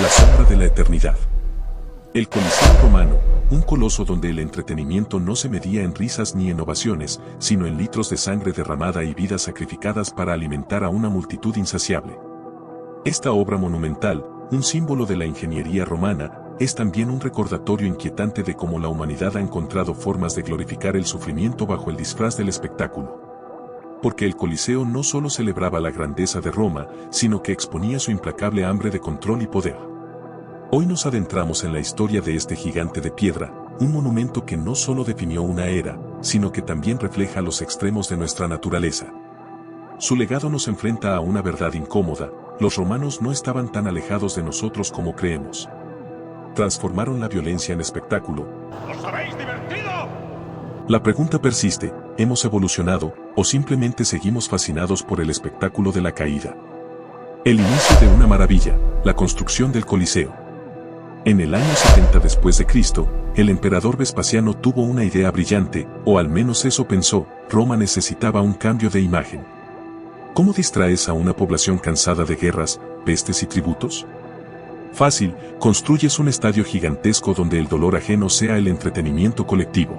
La sombra de la eternidad. El Coliseo romano, un coloso donde el entretenimiento no se medía en risas ni en ovaciones, sino en litros de sangre derramada y vidas sacrificadas para alimentar a una multitud insaciable. Esta obra monumental, un símbolo de la ingeniería romana, es también un recordatorio inquietante de cómo la humanidad ha encontrado formas de glorificar el sufrimiento bajo el disfraz del espectáculo. Porque el Coliseo no solo celebraba la grandeza de Roma, sino que exponía su implacable hambre de control y poder. Hoy nos adentramos en la historia de este gigante de piedra, un monumento que no solo definió una era, sino que también refleja los extremos de nuestra naturaleza. Su legado nos enfrenta a una verdad incómoda: los romanos no estaban tan alejados de nosotros como creemos. Transformaron la violencia en espectáculo. ¿Os habéis divertido? La pregunta persiste: ¿hemos evolucionado, o simplemente seguimos fascinados por el espectáculo de la caída? El inicio de una maravilla, la construcción del Coliseo. En el año 70 después de Cristo, el emperador Vespasiano tuvo una idea brillante, o al menos eso pensó: Roma necesitaba un cambio de imagen. ¿Cómo distraes a una población cansada de guerras, pestes y tributos? Fácil, construyes un estadio gigantesco donde el dolor ajeno sea el entretenimiento colectivo.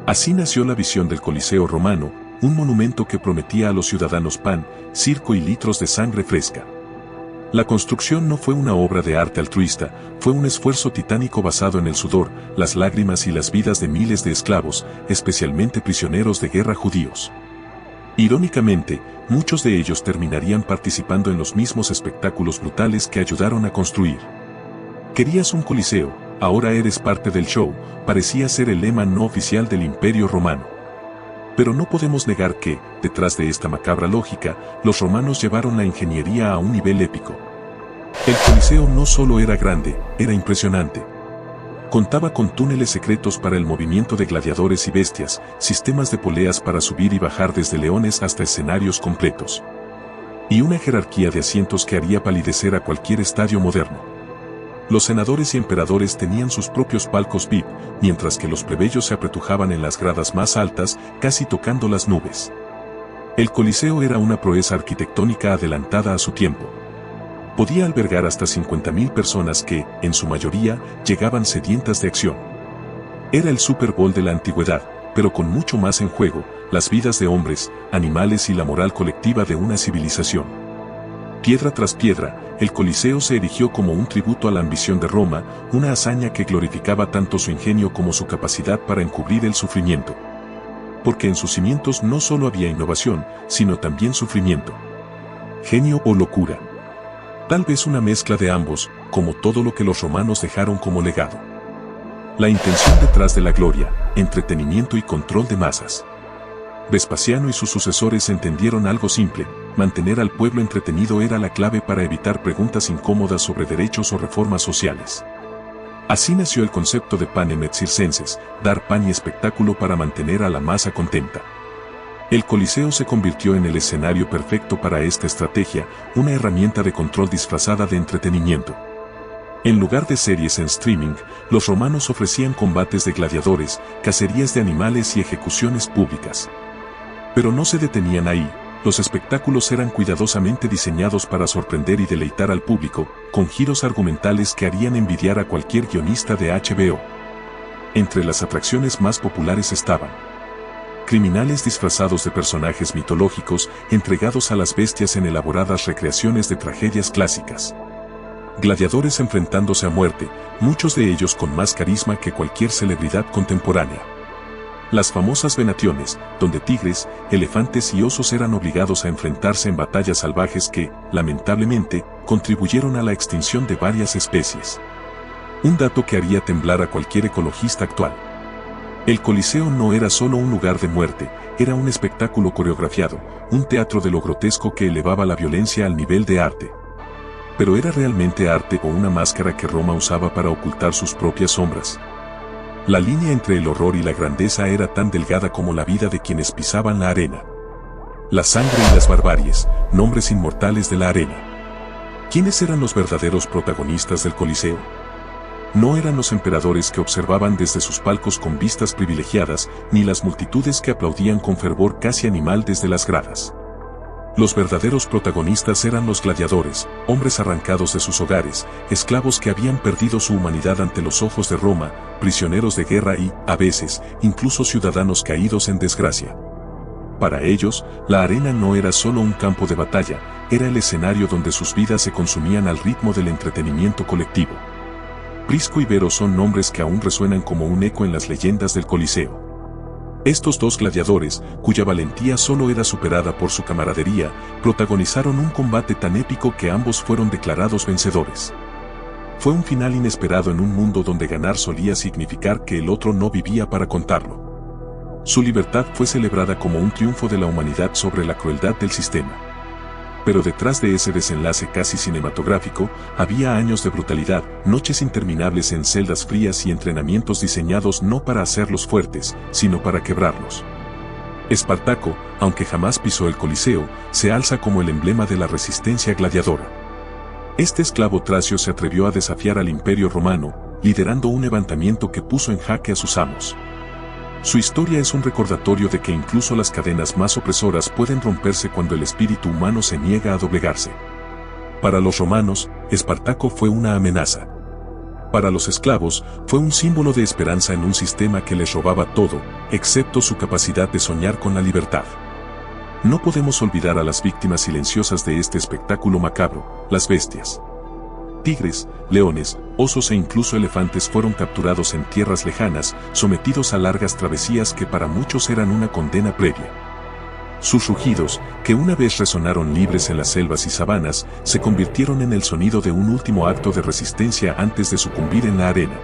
Así nació la visión del Coliseo romano, un monumento que prometía a los ciudadanos pan, circo y litros de sangre fresca. La construcción no fue una obra de arte altruista, fue un esfuerzo titánico basado en el sudor, las lágrimas y las vidas de miles de esclavos, especialmente prisioneros de guerra judíos. Irónicamente, muchos de ellos terminarían participando en los mismos espectáculos brutales que ayudaron a construir. Querías un coliseo, ahora eres parte del show, parecía ser el lema no oficial del Imperio Romano. Pero no podemos negar que, detrás de esta macabra lógica, los romanos llevaron la ingeniería a un nivel épico. El Coliseo no solo era grande, era impresionante. Contaba con túneles secretos para el movimiento de gladiadores y bestias, sistemas de poleas para subir y bajar desde leones hasta escenarios completos. Y una jerarquía de asientos que haría palidecer a cualquier estadio moderno. Los senadores y emperadores tenían sus propios palcos VIP, mientras que los plebeyos se apretujaban en las gradas más altas, casi tocando las nubes. El Coliseo era una proeza arquitectónica adelantada a su tiempo. Podía albergar hasta 50.000 personas que, en su mayoría, llegaban sedientas de acción. Era el Super Bowl de la antigüedad, pero con mucho más en juego: las vidas de hombres, animales y la moral colectiva de una civilización. Piedra tras piedra, el Coliseo se erigió como un tributo a la ambición de Roma, una hazaña que glorificaba tanto su ingenio como su capacidad para encubrir el sufrimiento. Porque en sus cimientos no solo había innovación, sino también sufrimiento. Genio o locura. Tal vez una mezcla de ambos, como todo lo que los romanos dejaron como legado. La intención detrás de la gloria: entretenimiento y control de masas. Vespasiano y sus sucesores entendieron algo simple: mantener al pueblo entretenido era la clave para evitar preguntas incómodas sobre derechos o reformas sociales. Así nació el concepto de panem et circenses, dar pan y espectáculo para mantener a la masa contenta. El Coliseo se convirtió en el escenario perfecto para esta estrategia, una herramienta de control disfrazada de entretenimiento. En lugar de series en streaming, los romanos ofrecían combates de gladiadores, cacerías de animales y ejecuciones públicas. Pero no se detenían ahí. Los espectáculos eran cuidadosamente diseñados para sorprender y deleitar al público, con giros argumentales que harían envidiar a cualquier guionista de HBO. Entre las atracciones más populares estaban criminales disfrazados de personajes mitológicos, entregados a las bestias en elaboradas recreaciones de tragedias clásicas. Gladiadores enfrentándose a muerte, muchos de ellos con más carisma que cualquier celebridad contemporánea. Las famosas venaciones, donde tigres, elefantes y osos eran obligados a enfrentarse en batallas salvajes que, lamentablemente, contribuyeron a la extinción de varias especies. Un dato que haría temblar a cualquier ecologista actual. El Coliseo no era solo un lugar de muerte, era un espectáculo coreografiado, un teatro de lo grotesco que elevaba la violencia al nivel de arte. ¿Pero era realmente arte o una máscara que Roma usaba para ocultar sus propias sombras? La línea entre el horror y la grandeza era tan delgada como la vida de quienes pisaban la arena. La sangre y las barbaries, nombres inmortales de la arena. ¿Quiénes eran los verdaderos protagonistas del Coliseo? No eran los emperadores que observaban desde sus palcos con vistas privilegiadas, ni las multitudes que aplaudían con fervor casi animal desde las gradas. Los verdaderos protagonistas eran los gladiadores, hombres arrancados de sus hogares, esclavos que habían perdido su humanidad ante los ojos de Roma, prisioneros de guerra y, a veces, incluso ciudadanos caídos en desgracia. Para ellos, la arena no era solo un campo de batalla, era el escenario donde sus vidas se consumían al ritmo del entretenimiento colectivo. Prisco y Vero son nombres que aún resuenan como un eco en las leyendas del Coliseo. Estos dos gladiadores, cuya valentía solo era superada por su camaradería, protagonizaron un combate tan épico que ambos fueron declarados vencedores. Fue un final inesperado en un mundo donde ganar solía significar que el otro no vivía para contarlo. Su libertad fue celebrada como un triunfo de la humanidad sobre la crueldad del sistema. Pero detrás de ese desenlace casi cinematográfico, había años de brutalidad, noches interminables en celdas frías y entrenamientos diseñados no para hacerlos fuertes, sino para quebrarlos. Espartaco, aunque jamás pisó el Coliseo, se alza como el emblema de la resistencia gladiadora. Este esclavo tracio se atrevió a desafiar al Imperio Romano, liderando un levantamiento que puso en jaque a sus amos. Su historia es un recordatorio de que incluso las cadenas más opresoras pueden romperse cuando el espíritu humano se niega a doblegarse. Para los romanos, Espartaco fue una amenaza. Para los esclavos, fue un símbolo de esperanza en un sistema que les robaba todo, excepto su capacidad de soñar con la libertad. No podemos olvidar a las víctimas silenciosas de este espectáculo macabro, las bestias. Tigres, leones, osos e incluso elefantes fueron capturados en tierras lejanas, sometidos a largas travesías que para muchos eran una condena previa. Sus rugidos, que una vez resonaron libres en las selvas y sabanas, se convirtieron en el sonido de un último acto de resistencia antes de sucumbir en la arena.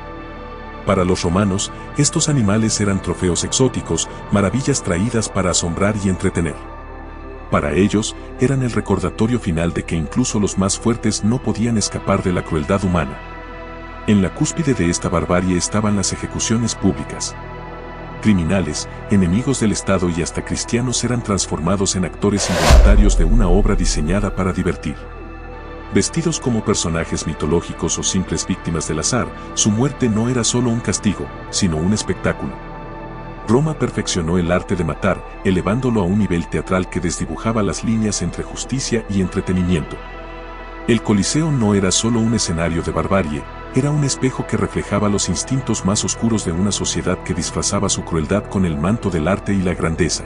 Para los romanos, estos animales eran trofeos exóticos, maravillas traídas para asombrar y entretener. Para ellos, eran el recordatorio final de que incluso los más fuertes no podían escapar de la crueldad humana. En la cúspide de esta barbarie estaban las ejecuciones públicas. Criminales, enemigos del Estado y hasta cristianos eran transformados en actores involuntarios de una obra diseñada para divertir. Vestidos como personajes mitológicos o simples víctimas del azar, su muerte no era solo un castigo, sino un espectáculo. Roma perfeccionó el arte de matar, elevándolo a un nivel teatral que desdibujaba las líneas entre justicia y entretenimiento. El Coliseo no era solo un escenario de barbarie, era un espejo que reflejaba los instintos más oscuros de una sociedad que disfrazaba su crueldad con el manto del arte y la grandeza.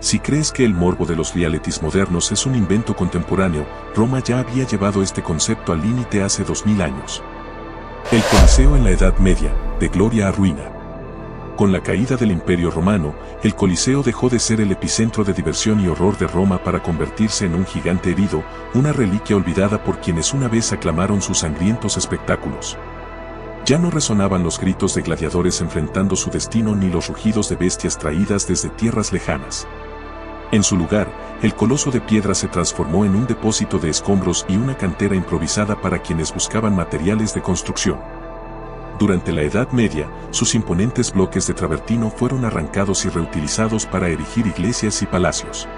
Si crees que el morbo de los realities modernos es un invento contemporáneo, Roma ya había llevado este concepto al límite hace 2000 años. El Coliseo en la Edad Media, de gloria a ruina. Con la caída del Imperio Romano, el Coliseo dejó de ser el epicentro de diversión y horror de Roma para convertirse en un gigante herido, una reliquia olvidada por quienes una vez aclamaron sus sangrientos espectáculos. Ya no resonaban los gritos de gladiadores enfrentando su destino ni los rugidos de bestias traídas desde tierras lejanas. En su lugar, el coloso de piedra se transformó en un depósito de escombros y una cantera improvisada para quienes buscaban materiales de construcción. Durante la Edad Media, sus imponentes bloques de travertino fueron arrancados y reutilizados para erigir iglesias y palacios.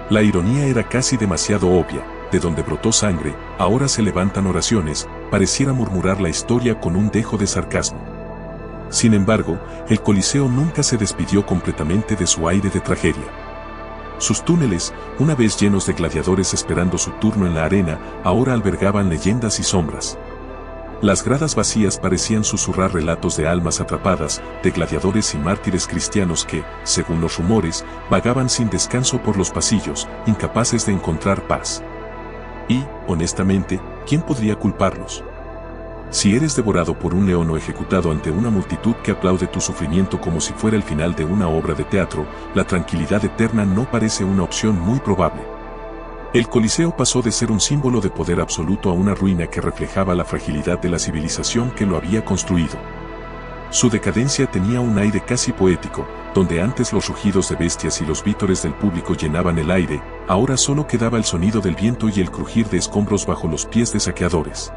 La ironía era casi demasiado obvia, de donde brotó sangre, ahora se levantan oraciones, pareciera murmurar la historia con un dejo de sarcasmo. Sin embargo, el Coliseo nunca se despidió completamente de su aire de tragedia. Sus túneles, una vez llenos de gladiadores esperando su turno en la arena, ahora albergaban leyendas y sombras. Las gradas vacías parecían susurrar relatos de almas atrapadas, de gladiadores y mártires cristianos que, según los rumores, vagaban sin descanso por los pasillos, incapaces de encontrar paz. Y, honestamente, ¿quién podría culparlos? Si eres devorado por un león o ejecutado ante una multitud que aplaude tu sufrimiento como si fuera el final de una obra de teatro, la tranquilidad eterna no parece una opción muy probable. El Coliseo pasó de ser un símbolo de poder absoluto a una ruina que reflejaba la fragilidad de la civilización que lo había construido. Su decadencia tenía un aire casi poético, donde antes los rugidos de bestias y los vítores del público llenaban el aire, ahora solo quedaba el sonido del viento y el crujir de escombros bajo los pies de saqueadores.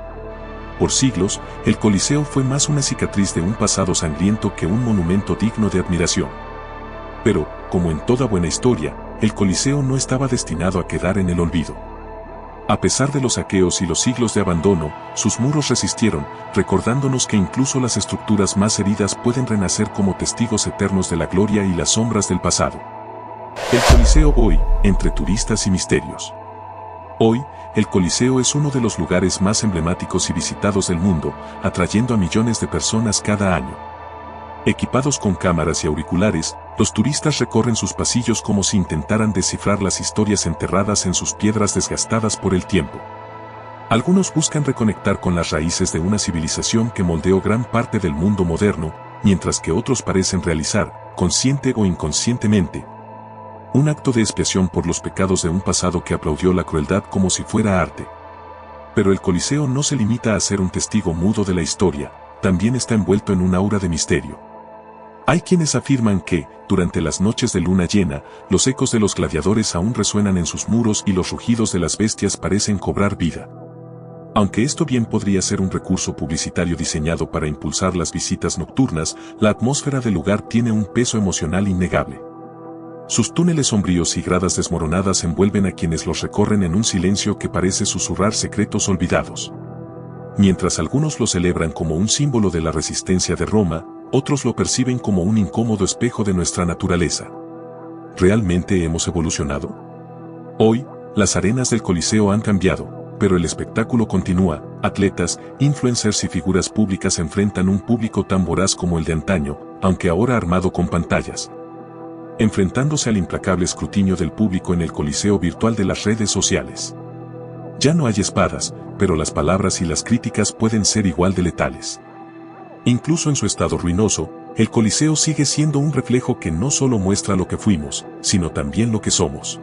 Por siglos, el Coliseo fue más una cicatriz de un pasado sangriento que un monumento digno de admiración. Pero, como en toda buena historia, el Coliseo no estaba destinado a quedar en el olvido. A pesar de los saqueos y los siglos de abandono, sus muros resistieron, recordándonos que incluso las estructuras más heridas pueden renacer como testigos eternos de la gloria y las sombras del pasado. El Coliseo hoy, entre turistas y misterios. Hoy, el Coliseo es uno de los lugares más emblemáticos y visitados del mundo, atrayendo a millones de personas cada año. Equipados con cámaras y auriculares, los turistas recorren sus pasillos como si intentaran descifrar las historias enterradas en sus piedras desgastadas por el tiempo. Algunos buscan reconectar con las raíces de una civilización que moldeó gran parte del mundo moderno, mientras que otros parecen realizar, consciente o inconscientemente, un acto de expiación por los pecados de un pasado que aplaudió la crueldad como si fuera arte. Pero el Coliseo no se limita a ser un testigo mudo de la historia, también está envuelto en un aura de misterio. Hay quienes afirman que, durante las noches de luna llena, los ecos de los gladiadores aún resuenan en sus muros y los rugidos de las bestias parecen cobrar vida. Aunque esto bien podría ser un recurso publicitario diseñado para impulsar las visitas nocturnas, la atmósfera del lugar tiene un peso emocional innegable. Sus túneles sombríos y gradas desmoronadas envuelven a quienes los recorren en un silencio que parece susurrar secretos olvidados. Mientras algunos lo celebran como un símbolo de la resistencia de Roma, otros lo perciben como un incómodo espejo de nuestra naturaleza. ¿Realmente hemos evolucionado? Hoy, las arenas del Coliseo han cambiado, pero el espectáculo continúa. Atletas, influencers y figuras públicas enfrentan un público tan voraz como el de antaño, aunque ahora armado con pantallas. Enfrentándose al implacable escrutinio del público en el Coliseo virtual de las redes sociales. Ya no hay espadas, pero las palabras y las críticas pueden ser igual de letales. Incluso en su estado ruinoso, el Coliseo sigue siendo un reflejo que no solo muestra lo que fuimos, sino también lo que somos.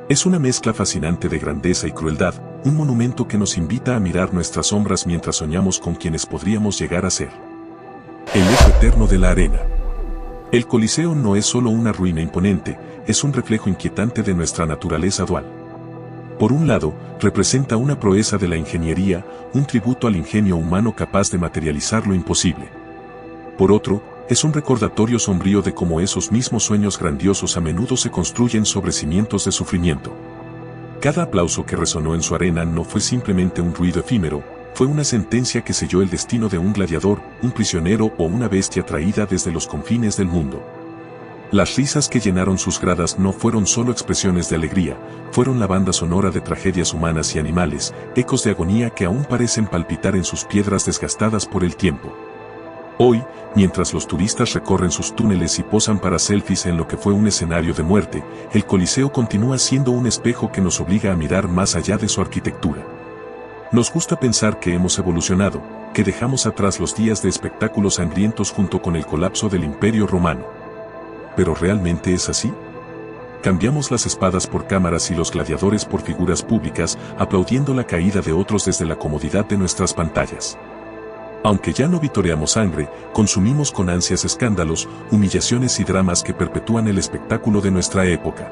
Es una mezcla fascinante de grandeza y crueldad, un monumento que nos invita a mirar nuestras sombras mientras soñamos con quienes podríamos llegar a ser. El eco eterno de la arena. El Coliseo no es solo una ruina imponente, es un reflejo inquietante de nuestra naturaleza dual. Por un lado, representa una proeza de la ingeniería, un tributo al ingenio humano capaz de materializar lo imposible. Por otro, es un recordatorio sombrío de cómo esos mismos sueños grandiosos a menudo se construyen sobre cimientos de sufrimiento. Cada aplauso que resonó en su arena no fue simplemente un ruido efímero, fue una sentencia que selló el destino de un gladiador, un prisionero o una bestia traída desde los confines del mundo. Las risas que llenaron sus gradas no fueron solo expresiones de alegría, fueron la banda sonora de tragedias humanas y animales, ecos de agonía que aún parecen palpitar en sus piedras desgastadas por el tiempo. Hoy, mientras los turistas recorren sus túneles y posan para selfies en lo que fue un escenario de muerte, el Coliseo continúa siendo un espejo que nos obliga a mirar más allá de su arquitectura. Nos gusta pensar que hemos evolucionado, que dejamos atrás los días de espectáculos sangrientos junto con el colapso del Imperio Romano. ¿Pero realmente es así? Cambiamos las espadas por cámaras y los gladiadores por figuras públicas, aplaudiendo la caída de otros desde la comodidad de nuestras pantallas. Aunque ya no vitoreamos sangre, consumimos con ansias escándalos, humillaciones y dramas que perpetúan el espectáculo de nuestra época.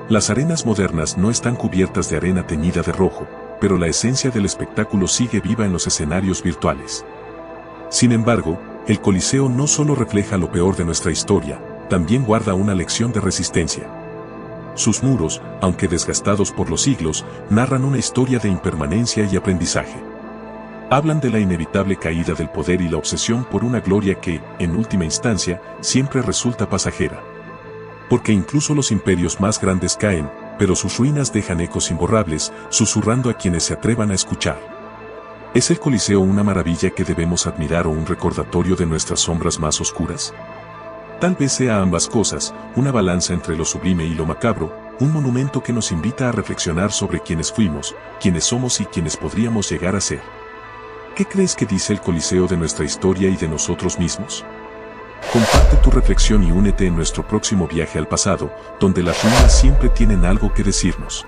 Las arenas modernas no están cubiertas de arena teñida de rojo, pero la esencia del espectáculo sigue viva en los escenarios virtuales. Sin embargo, el Coliseo no solo refleja lo peor de nuestra historia, también guarda una lección de resistencia. Sus muros, aunque desgastados por los siglos, narran una historia de impermanencia y aprendizaje. Hablan de la inevitable caída del poder y la obsesión por una gloria que, en última instancia, siempre resulta pasajera. Porque incluso los imperios más grandes caen, pero sus ruinas dejan ecos imborrables, susurrando a quienes se atrevan a escuchar. ¿Es el Coliseo una maravilla que debemos admirar o un recordatorio de nuestras sombras más oscuras? Tal vez sea ambas cosas, una balanza entre lo sublime y lo macabro, un monumento que nos invita a reflexionar sobre quiénes fuimos, quiénes somos y quiénes podríamos llegar a ser. ¿Qué crees que dice el Coliseo de nuestra historia y de nosotros mismos? Comparte tu reflexión y únete en nuestro próximo viaje al pasado, donde las ruinas siempre tienen algo que decirnos.